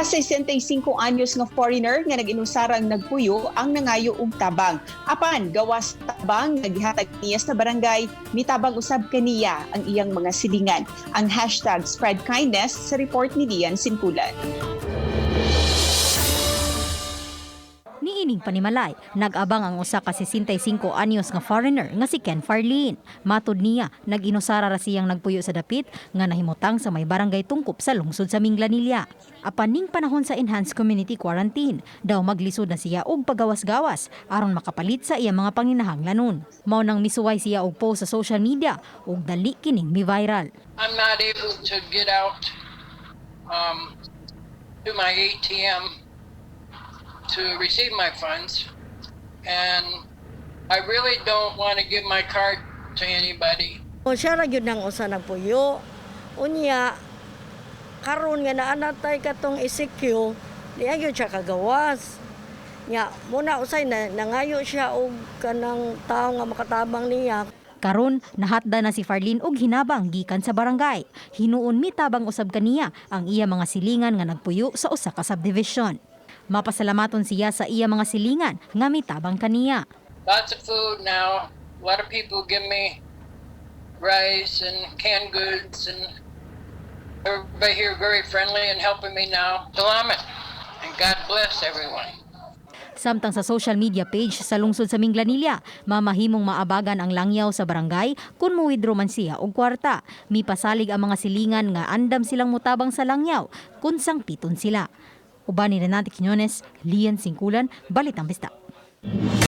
ka 65 anyos nga foreigner nga nag-inusara'ng nagpuyo ang nangayo og tabang. Apan gawas tabang naghihatag niya sa barangay, mitabang usab kaniya ang iyang mga silingan. Ang hashtag Spread Kindness sa report ni Lian Sinkulan. Niining panimalay, nag-abang ang usa ka 65 anyos nga foreigner nga si Ken Farlin. Matud niya, nag-inusara ra siyang nagpuyo sa dapit nga nahimutang sa may barangay tungkop sa lungsod sa Minglanilla. Apan ning panahon sa enhanced community quarantine, daw maglisod na siya og pagawas-gawas aron makapalit sa iyang mga panginahanglanon. Mao nang misuway siya og post sa social media ug dali kining mi-viral. I'm not able to get out to my ATM to receive my funds, and I really don't want to give my card to anybody. O siya ra gyud nang usa nagpuyo. Unya karon nga naanatay katong ECQ, diya gyud siya kagawas. Nya muna usay na nangayo siya og kanang tawo nga makatabang niya. Karon nahatda na si Farlin og hinabang gikan sa barangay. Hinuon mitabang usab kaniya ang iya mga silingan nga nagpuyo sa usa ka subdivision. Mapasalamaton siya sa iya mga silingan nga mitabang kaniya. Lots of food now. A lot of people give me rice and canned goods, and everybody here very friendly and helping me now. Salamat, and God bless everyone. Samtang sa social media page sa lungsod sa Minglanilla, mamahimong maabagan ang langyaw sa barangay kung muwidro man siya og kwarta. Mipasalig ang mga silingan nga andam silang mutabang sa langyaw kung sangpiton sila. Uban ni Renate Quiñones, Lian Sinkulan, Balitang Bisdak.